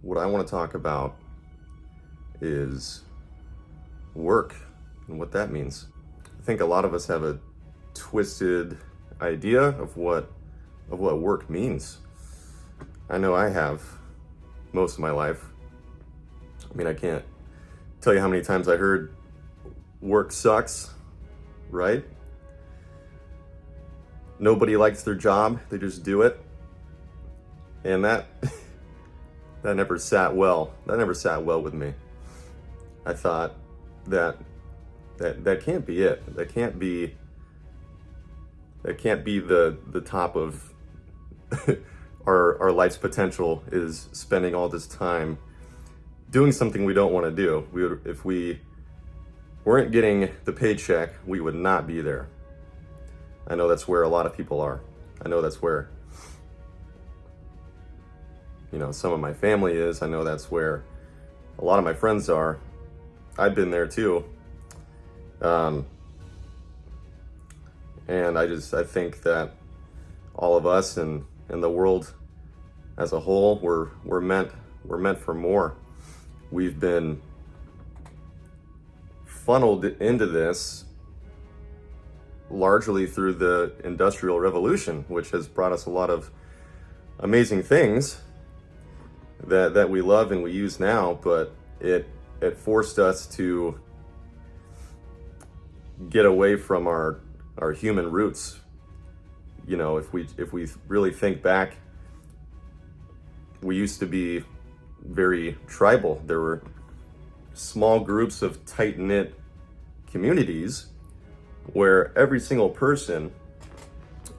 What I want to talk about is work and what that means. I think a lot of us have a twisted idea of what work means. I know I have most of my life. I mean, I can't tell you how many times I heard work sucks, right? Nobody likes their job, they just do it. And that that never sat well. That never sat well with me. I thought that can't be it. That can't be the top of our life's potential, is spending all this time doing something we don't want to do. If we weren't getting the paycheck, we would not be there. I know that's where a lot of people are. I know that's where, some of my family is. I know that's where a lot of my friends are. I've been there too. And I think that all of us and the world as a whole, we're meant for more. We've been funneled into this largely through the Industrial Revolution, which has brought us a lot of amazing things that we love and we use now, but it forced us to get away from our human roots. If we really think back, we used to be very tribal. There were small groups of tight-knit communities where every single person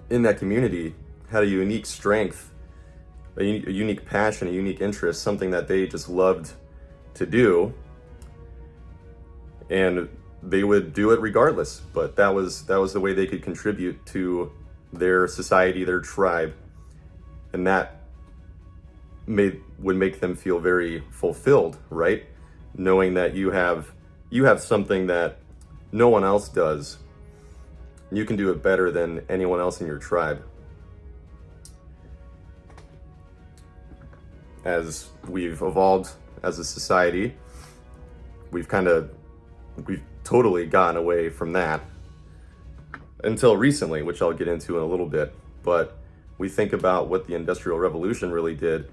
in that community had a unique strength, a unique passion, a unique interest, something that they just loved to do, and they would do it regardless. But that was the way they could contribute to their society, their tribe, and that would make them feel very fulfilled, right? Knowing that you have something that no one else does. You can do it better than anyone else in your tribe. As we've evolved as a society, we've totally gotten away from that until recently, which I'll get into in a little bit. But we think about what the Industrial Revolution really did,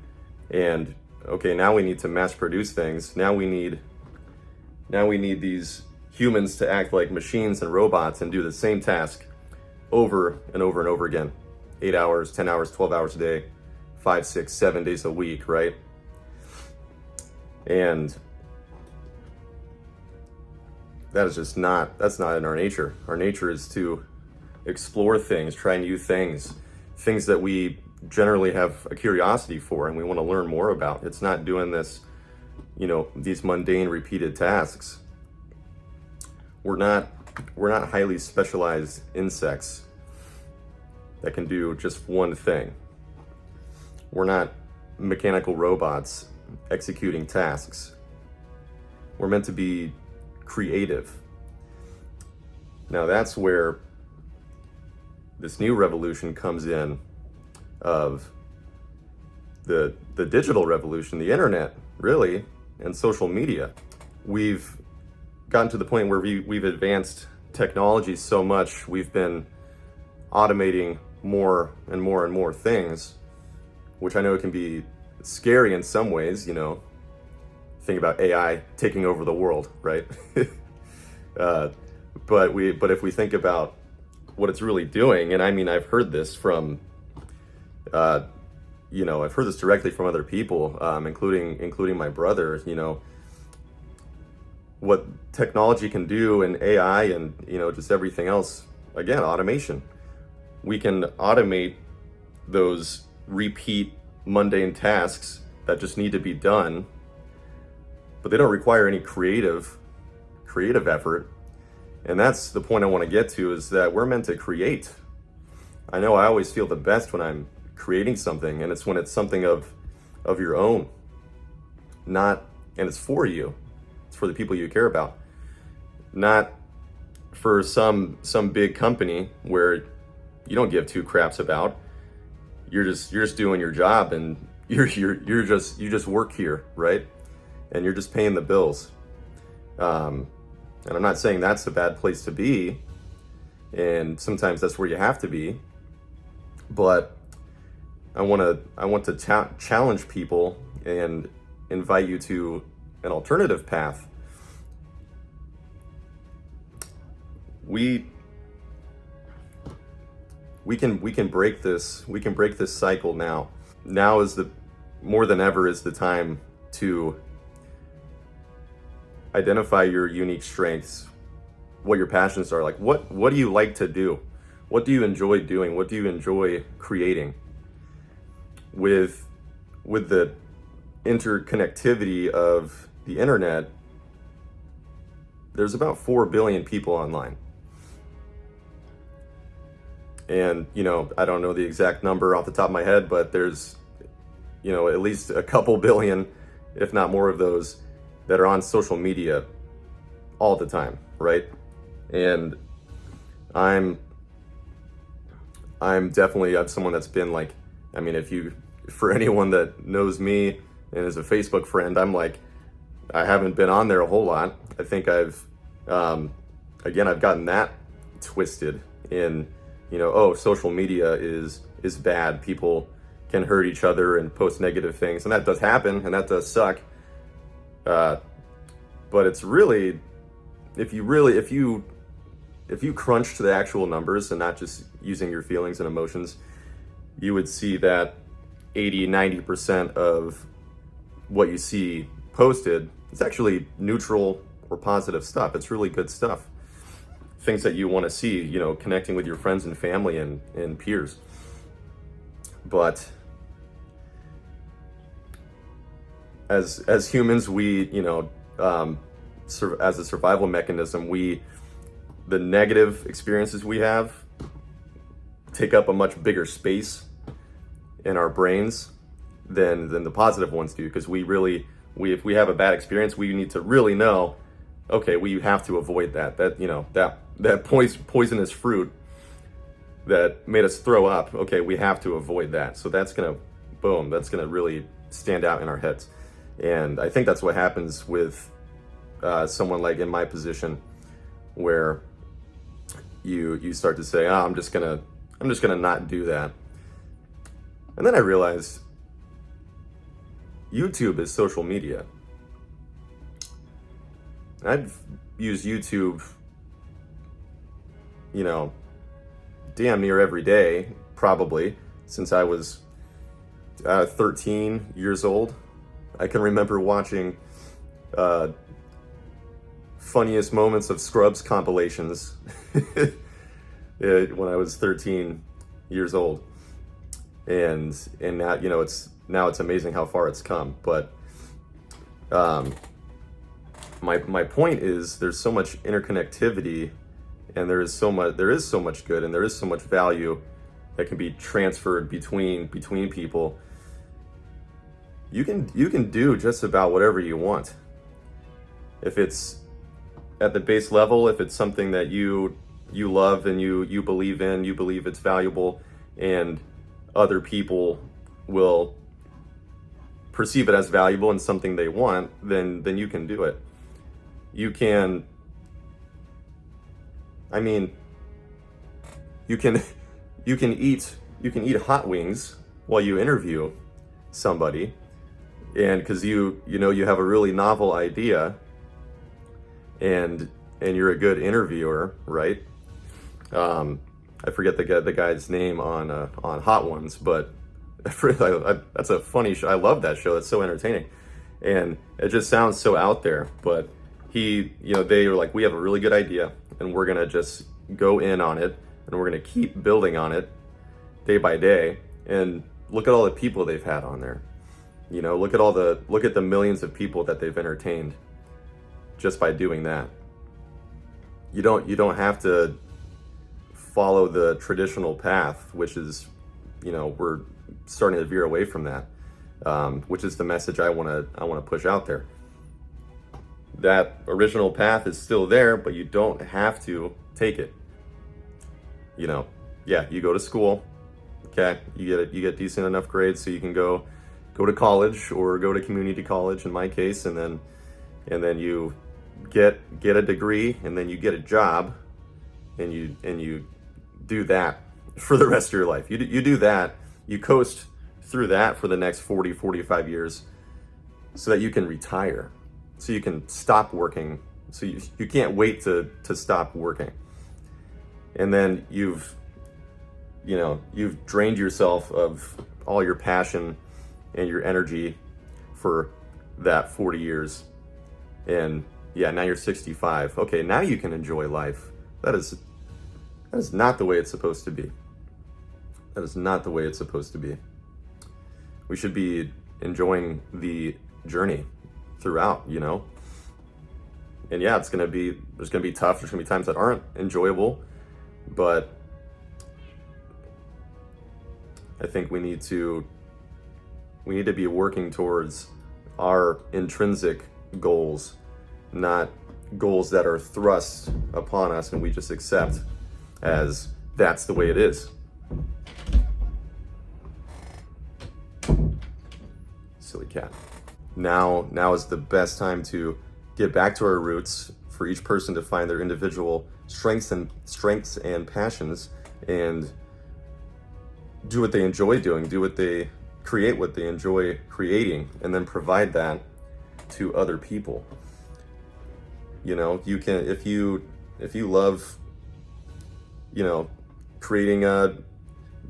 and okay, now we need to mass produce things. Now we need these humans to act like machines and robots and do the same task over and over and over again. 8 hours, 10 hours, 12 hours a day, 5, 6, 7 days a week, right? And that's not in our nature. Our nature is to explore things, try new things that we generally have a curiosity for and we want to learn more about. It's not doing this, these mundane repeated tasks. We're not highly specialized insects that can do just one thing. We're not mechanical robots executing tasks. We're meant to be creative. Now that's where this new revolution comes in, of the digital revolution, the internet, really, and social media. We've gotten to the point where we've advanced technology so much, we've been automating more and more and more things, which I know can be scary in some ways. Think about AI taking over the world, right? But if we think about what it's really doing, and I mean, I've heard this from, I've heard this directly from other people, including my brother. What technology can do, and AI, and just everything else. Again, automation. We can automate those repeat mundane tasks that just need to be done, but they don't require any creative effort. And that's the point I want to get to, is that we're meant to create. I know I always feel the best when I'm creating something, and it's when it's something of your own, and it's for you. It's for the people you care about, not for some big company where you don't give two craps about. You're just doing your job, and you just work here, right? And you're just paying the bills. And I'm not saying that's a bad place to be, and sometimes that's where you have to be. But I want to challenge people and invite you to an alternative path. We can break this. We can break this cycle now. Now is the more than ever is the time to identify your unique strengths, what your passions are. Like what do you like to do? What do you enjoy doing? What do you enjoy creating? With the interconnectivity of the internet, there's about 4 billion people online. And, I don't know the exact number off the top of my head, but there's, at least a couple billion, if not more of those, that are on social media all the time, right? And I'm someone that's been like, for anyone that knows me and is a Facebook friend, I haven't been on there a whole lot. I think I've gotten that twisted in, social media is bad. People can hurt each other and post negative things, and that does happen, and that does suck. But it's really, if you crunch to the actual numbers and not just using your feelings and emotions, you would see that 80-90% of what you see posted is actually neutral or positive stuff. It's really good stuff. Things that you want to see, connecting with your friends and family and peers. But as humans, we, as a survival mechanism, the negative experiences we have take up a much bigger space in our brains than the positive ones do, because if we have a bad experience, we need to really know, okay, we have to avoid that poisonous fruit that made us throw up. Okay, we have to avoid that. So that's gonna really stand out in our heads. And I think that's what happens with someone like in my position, where you start to say, I'm just gonna not do that. And then I realized YouTube is social media. I've used YouTube, damn near every day, probably, since I was 13 years old. I can remember watching funniest moments of Scrubs compilations when I was 13 years old. And now it's amazing how far it's come. But my point is, there's so much interconnectivity, and there is so much good, and there is so much value that can be transferred between people. You can do just about whatever you want. If it's at the base level, if it's something that you love and you believe in, you believe it's valuable, and other people will perceive it as valuable and something they want, then you can do it. You can eat hot wings while you interview somebody, and because you have a really novel idea, and you're a good interviewer, right? I forget the guy's name on Hot Ones, but that's a funny show. I love that show. It's so entertaining, and it just sounds so out there. But they were like, we have a really good idea, and we're gonna just go in on it, and we're gonna keep building on it day by day. And look at all the people they've had on there. Look at the millions of people that they've entertained just by doing that. You don't have to follow the traditional path, which is, we're starting to veer away from that, which is the message I want to push out there. That original path is still there, but you don't have to take it. You go to school, okay, you get decent enough grades so you can go go to college or go to community college in my case, and then you get a degree, and then you get a job, and you do that for the rest of your life. You do that, you coast through that for the next 45 years so that you can retire, so you can stop working, so you can't wait to stop working. And then you've drained yourself of all your passion and your energy for that 40 years. And yeah, now you're 65. Okay, now you can enjoy life. That is not the way it's supposed to be. That is not the way it's supposed to be. We should be enjoying the journey throughout, And yeah, there's gonna be tough. There's gonna be times that aren't enjoyable, but I think we need to be working towards our intrinsic goals, not goals that are thrust upon us and we just accept as that's the way it is. Silly cat. Now is the best time to get back to our roots, for each person to find their individual strengths and passions, and do what they enjoy doing, create what they enjoy creating, and then provide that to other people. You can, if you love, creating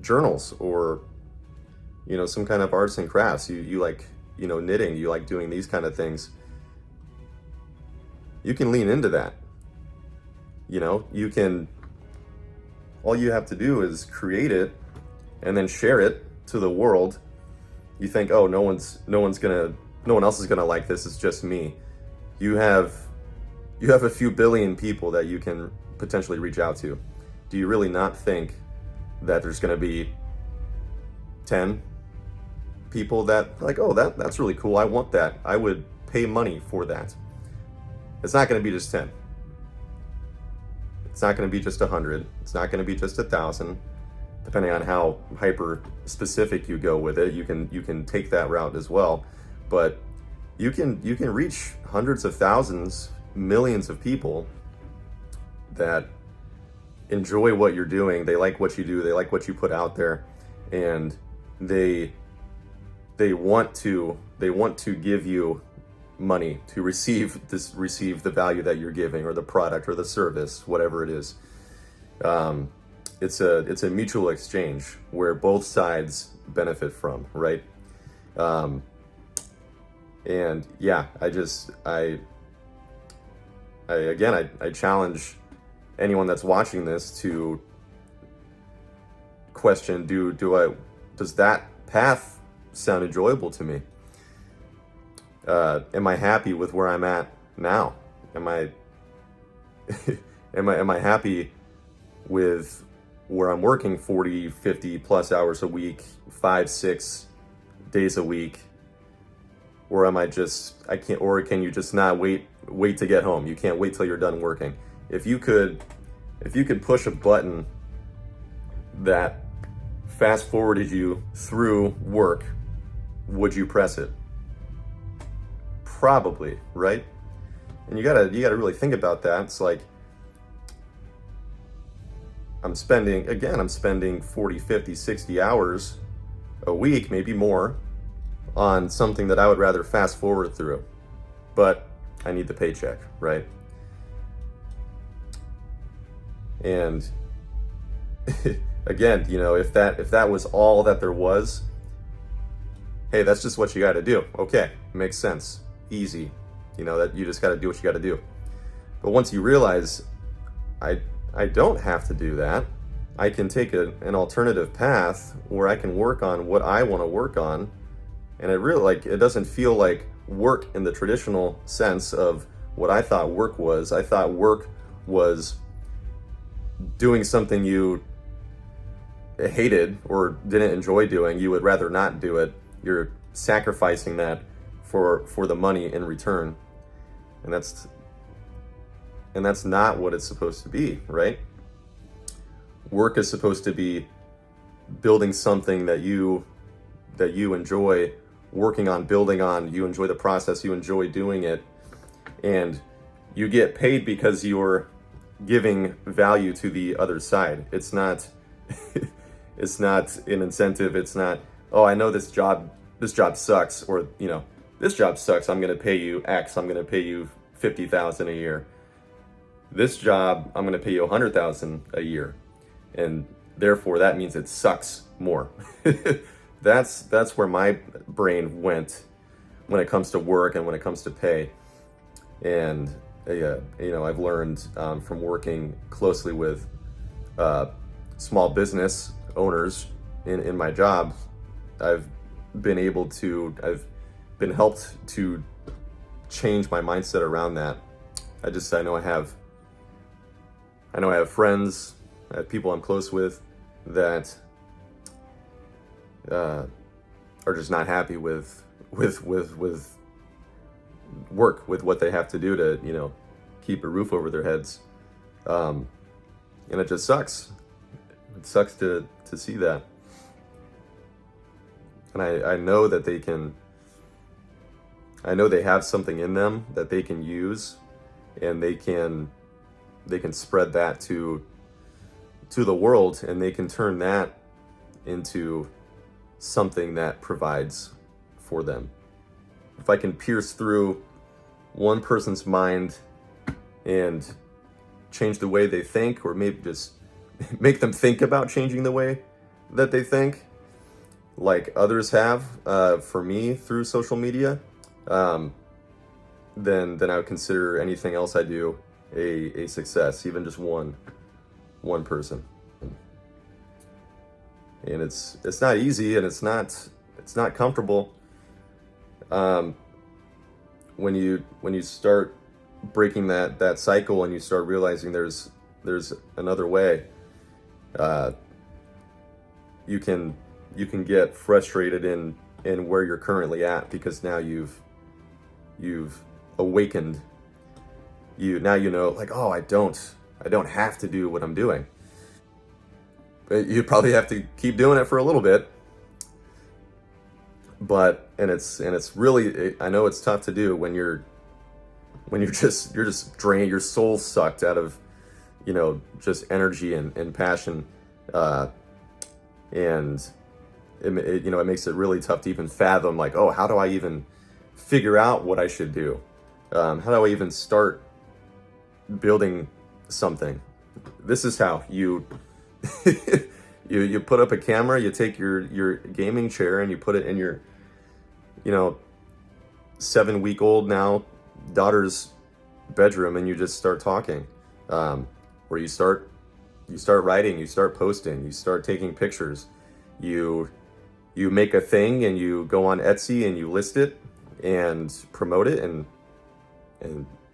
journals, or some kind of arts and crafts, you like knitting, you like doing these kind of things, you can lean into that. You can, all you have to do is create it and then share it to the world. You think, oh, no one else is gonna like this, it's just me. You have a few billion people that you can potentially reach out to. Do you really not think that there's gonna be 10 people that like, oh, that's really cool, I want that, I would pay money for that? It's not gonna be just 10. It's not gonna be just 100. It's not gonna be just 1,000. Depending on how hyper specific you go with it, you can take that route as well. But you can reach hundreds of thousands, millions of people that enjoy what you're doing. They like what you do. They like what you put out there, and they want to give you money to receive the value that you're giving, or the product or the service, whatever it is. It's a mutual exchange where both sides benefit from, right? And yeah, I challenge anyone that's watching this to question, does that path sound enjoyable to me? Am I happy with where I'm at now? Am I happy with where I'm working 40, 50 plus hours a week, 5-6 days a week? Or can you just not wait to get home? You can't wait till you're done working. If you could push a button that fast forwarded you through work, would you press it? Probably, right? And you gotta really think about that. It's like, I'm spending 40, 50, 60 hours a week, maybe more, on something that I would rather fast forward through. But I need the paycheck, right? And again, if that was all that there was, hey, that's just what you got to do. Okay, makes sense. Easy. That you just got to do what you got to do. But once you realize, I don't have to do that. I can take an alternative path where I can work on what I want to work on. And it doesn't feel like work in the traditional sense of what I thought work was. I thought work was doing something you hated or didn't enjoy doing. You would rather not do it. You're sacrificing that for the money in return. And that's not what it's supposed to be, right? Work is supposed to be building something that you enjoy working on, building on, you enjoy the process, you enjoy doing it, and you get paid because you're giving value to the other side. It's not it's not an incentive. It's not, oh, I know this job sucks, or this job sucks, I'm going to pay you X, I'm going to pay you 50,000 a year. This job, I'm going to pay you 100,000 a year, and therefore that means it sucks more. That's where my brain went when it comes to work and when it comes to pay. And I've learned from working closely with small business owners in my job. I've been helped to change my mindset around that. I know I have friends, I have people I'm close with that are just not happy with work, with what they have to do to keep a roof over their heads, and it just sucks. It sucks to see that. And I know that they have something in them that they can use, and they can spread that to the world, and they can turn that into something that provides for them. If I can pierce through one person's mind and change the way they think, or maybe just make them think about changing the way that they think, like others have for me through social media, then I would consider anything else I do a success, even just one person. And it's not easy, and it's not comfortable. When you start breaking that cycle, and you start realizing there's another way, you can get frustrated in where you're currently at, because now you've awakened. Now like, oh, I don't have to do what I'm doing. But you probably have to keep doing it for a little bit. But it's really, I know it's tough to do when you're just drained, your soul's sucked out of just energy and passion, and it makes it really tough to even fathom, like, oh, how do I even figure out what I should do? How do I even start building something? This is how you you put up a camera, you take your gaming chair, and you put it in your 7-week-old now daughter's bedroom, and you just start talking, where you start writing, you start posting, you start taking pictures, you make a thing, and you go on Etsy and you list it and promote it, and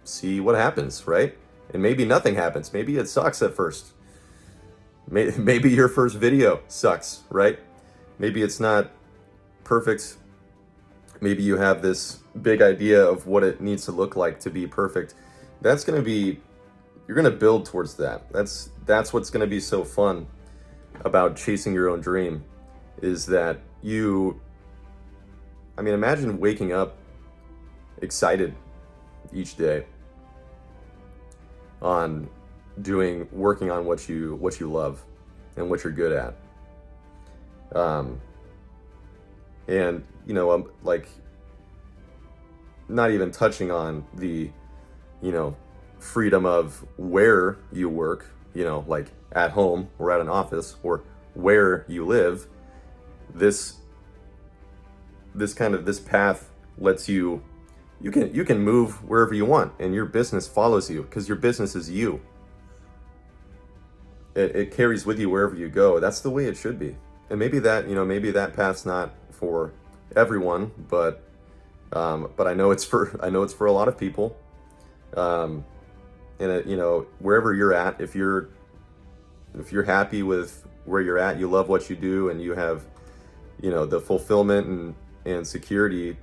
see what happens, right? And maybe nothing happens. Maybe it sucks at first. Maybe your first video sucks, right? Maybe it's not perfect. Maybe you have this big idea of what it needs to look like to be perfect. You're going to build towards that. That's what's going to be so fun about chasing your own dream, is that imagine waking up excited each day on working on what you love and what you're good at. And like, not even touching on the freedom of where you work, like at home or at an office, or where you live. This path lets you can move wherever you want, and your business follows you, because your business is you. It carries with you wherever you go. That's the way it should be. And maybe that path's not for everyone, but I know it's for a lot of people. And wherever you're at, if you're happy with where you're at, you love what you do, and you have the fulfillment and security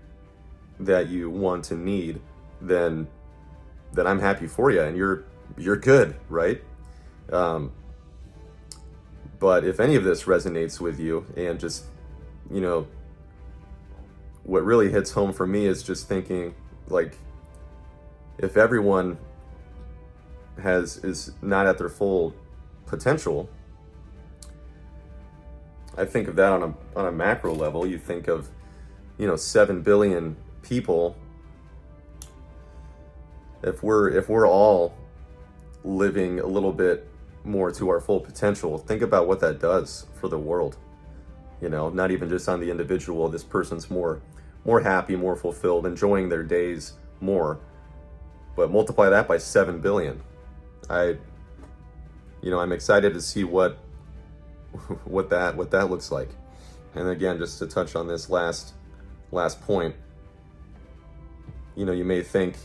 that you want and need, then I'm happy for you, and you're good, right? But if any of this resonates with you, and just what really hits home for me is just thinking, like, if everyone is not at their full potential, I think of that on a macro level. You think of, 7 billion people. If we're all living a little bit more to our full potential, think about what that does for the world. Not even just on the individual. This person's more happy, more fulfilled, enjoying their days more. But multiply that by 7 billion. I'm excited to see what that looks like. And again, just to touch on this last point, you may think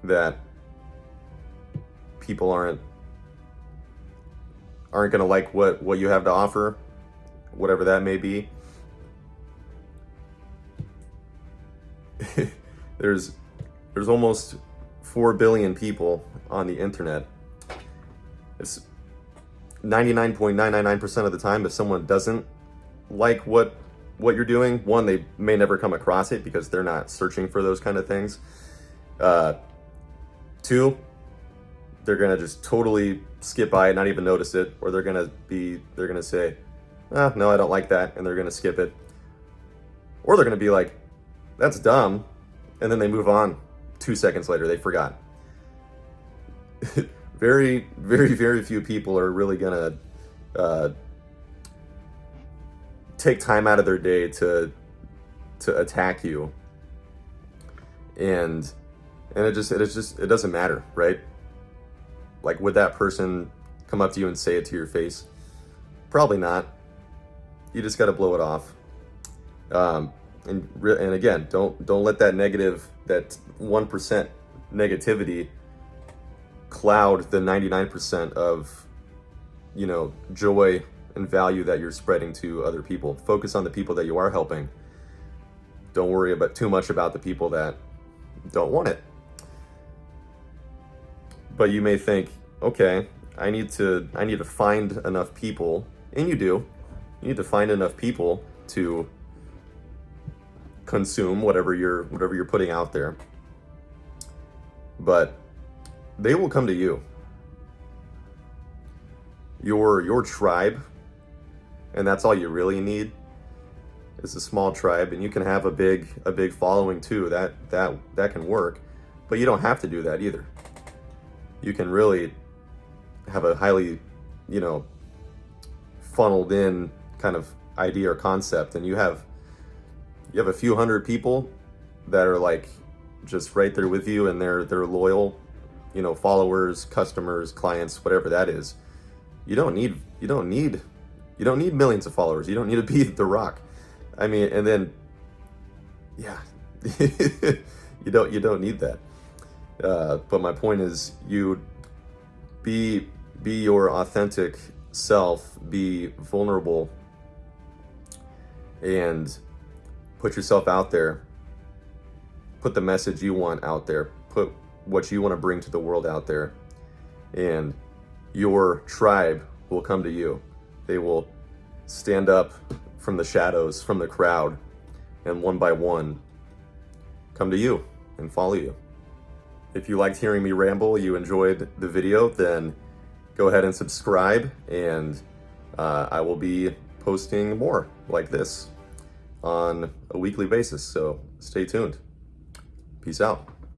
that people aren't going to like what you have to offer, whatever that may be. There's almost 4 billion people on the internet. It's 99.999% of the time, if someone doesn't like what you're doing, one, they may never come across it because they're not searching for those kind of things. Two, they're gonna just totally skip by it, not even notice it, or they're gonna say, no, I don't like that, and they're gonna skip it. Or they're gonna be like, that's dumb, and then they move on. 2 seconds later, they forgot. Very, very, very few people are really gonna take time out of their day to attack you, and it doesn't matter, right? Like, would that person come up to you and say it to your face? Probably not. You just got to blow it off. And again, don't let that 1% negativity cloud the 99% of joy and value that you're spreading to other people. Focus on the people that you are helping. Don't worry too much about the people that don't want it. But you may think, okay, I need to find enough people, and you do. You need to find enough people to consume whatever you're putting out there. But they will come to you. Your tribe, and that's all you really need, is a small tribe, and you can have a big following too. That can work, but you don't have to do that either. You can really have a highly, funneled in kind of idea or concept, and you have a few hundred people that are like just right there with you, and they're loyal, followers, customers, clients, whatever that is. You don't need millions of followers. You don't need to be The Rock. I mean, and then, yeah, you don't need that. But my point is, you be your authentic self, be vulnerable, and put yourself out there. Put the message you want out there. Put what you want to bring to the world out there. And your tribe will come to you. They will stand up from the shadows, from the crowd, and one by one come to you and follow you. If you liked hearing me ramble, you enjoyed the video, then go ahead and subscribe, and I will be posting more like this on a weekly basis, so stay tuned. Peace out.